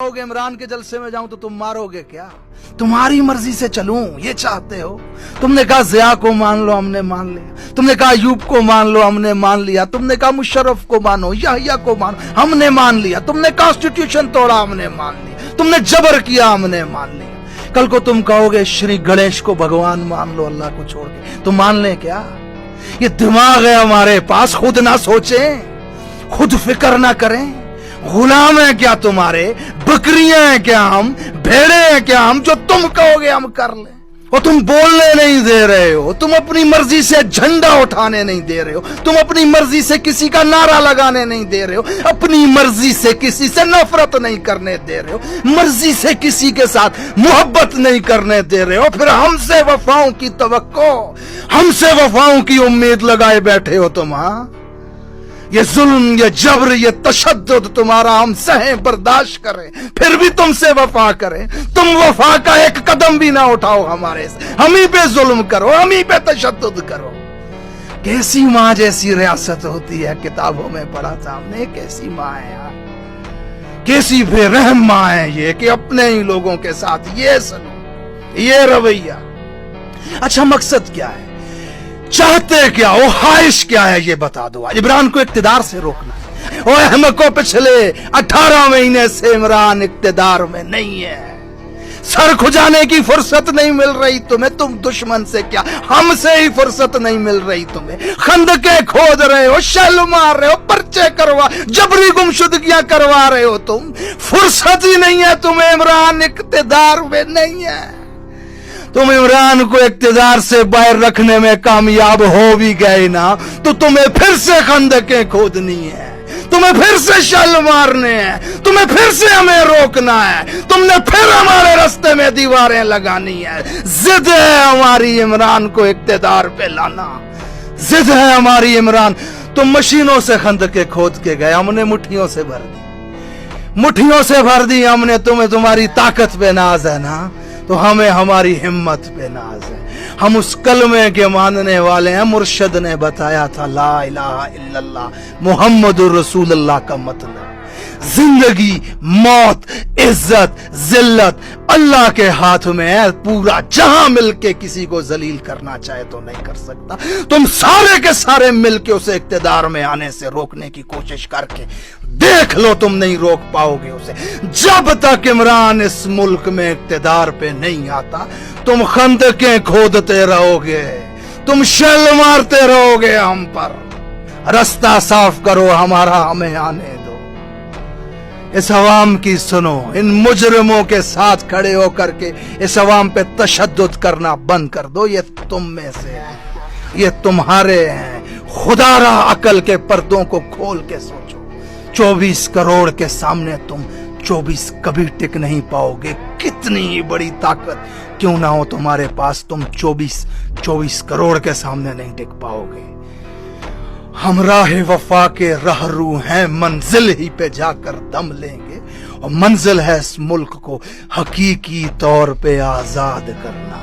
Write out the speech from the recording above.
कहोगे इमरान के जलसे में जाऊं तो तुम मारोगे क्या? तुम्हारी मर्जी से चलूं ये चाहते हो? तुमने कहा ज़िया को मान लो, हमने मान लिया। तुमने कहा अयूब को मान लो, हमने मान लिया। तुमने कहा मुशर्रफ को मानो, याहिया को मानो, हमने मान लिया। तुमने कॉन्स्टिट्यूशन तोड़ा, हमने मान लिया। तुमने जबर किया, हमने मान लिया। कल को तुम कहोगे श्री गणेश को भगवान मान लो अल्लाह को छोड़ के, तो मान लें क्या? ये दिमाग है हमारे पास, खुद ना सोचें, खुद फिक्र ना करें। गुलाम है क्या तुम्हारे? बकरियां हैं क्या हम? भेड़े हैं क्या हम जो तुम कहोगे हम कर लें? और तुम बोलने नहीं दे रहे हो, तुम अपनी मर्जी से झंडा उठाने नहीं दे रहे हो, तुम अपनी मर्जी से किसी का नारा लगाने नहीं दे रहे हो, अपनी मर्जी से किसी से नफरत नहीं करने दे रहे हो, मर्जी से किसी के साथ मोहब्बत नहीं करने दे रहे हो, फिर हमसे वफाओं की तवक्को, हमसे वफाओं की उम्मीद लगाए बैठे हो तुम। हाँ, ये जुल्म, ये जबर, ये तशद्दुद तुम्हारा हम सहें, बर्दाश्त करें, फिर भी तुमसे वफा करें। तुम वफा का एक कदम भी ना उठाओ हमारे से, हम ही पे जुल्म करो, हम ही पे तशद्दुद करो। कैसी माँ जैसी रियासत होती है, किताबों में पढ़ा था हमने, कैसी माँ है यार, कैसी बेरहम माँ है ये, कि अपने ही लोगों के साथ ये सलूक, ये रवैया। अच्छा, मकसद क्या है? चाहते क्या हो? ख्वाहिश क्या है ये बता दो। इमरान को इक्तिदार से रोकना है। ओ अहमको, पिछले 18 महीने से इमरान इक्तिदार में नहीं है, सर खुजाने की फुर्सत नहीं मिल रही तुम्हें। तुम दुश्मन से क्या, हमसे ही फुर्सत नहीं मिल रही तुम्हें। खंदके खोद रहे हो, शैल मार रहे हो, पर्चे करवा, जबरी गुमशुदगियां करवा रहे हो तुम। फुर्सत ही नहीं है तुम्हें, इमरान इक्तिदार में नहीं है। तुम इमरान को इक्तिदार से बाहर रखने में कामयाब हो भी गए ना, तो तुम्हें फिर से खंदकें खोदनी है, तुम्हें फिर से शल मारने हैं, तुम्हें फिर से हमें रोकना है, तुमने फिर हमारे रास्ते में दीवारें लगानी है। जिद है हमारी इमरान को इक्तिदार पे लाना, जिद है हमारी इमरान। तुम मशीनों से खंदकें खोद के गए, हमने मुट्ठियों से भर दी, मुट्ठियों से भर दी हमने। तुम्हें तुम्हारी ताकत पे नाज है ना, तो हमें हमारी हिम्मत पे नाज है। हम उस कलमे के मानने वाले हैं। मुर्शद ने बताया था ला इलाहा इल्लल्लाह मुहम्मदुर रसूलुल्लाह का मतलब जिंदगी, मौत, इज्जत, जिल्लत अल्लाह के हाथ में है। पूरा जहां मिलके किसी को जलील करना चाहे तो नहीं कर सकता। तुम सारे के सारे मिलके उसे इक्तिदार में आने से रोकने की कोशिश करके देख लो, तुम नहीं रोक पाओगे उसे। जब तक इमरान इस मुल्क में इक्तिदार पे नहीं आता, तुम खंदकें खोदते रहोगे, तुम शल मारते रहोगे हम पर। रास्ता साफ करो हमारा, हमें आने दो। इस अवाम की सुनो, इन मुजरिमों के साथ खड़े होकर के इस अवाम पे तशद्दुद करना बंद कर दो। ये तुम में से है, ये तुम्हारे हैं। खुदारा अकल के पर्दों को खोल के सोचो। 24 करोड़ के सामने तुम 24 कभी टिक नहीं पाओगे। कितनी ही बड़ी ताकत क्यों ना हो तुम्हारे पास, तुम 24 करोड़ के सामने नहीं टिक पाओगे। हम राह वफा के रहरू हैं, मंजिल ही पे जाकर दम लेंगे। और मंजिल है इस मुल्क को हकीकी तौर पे आजाद करना।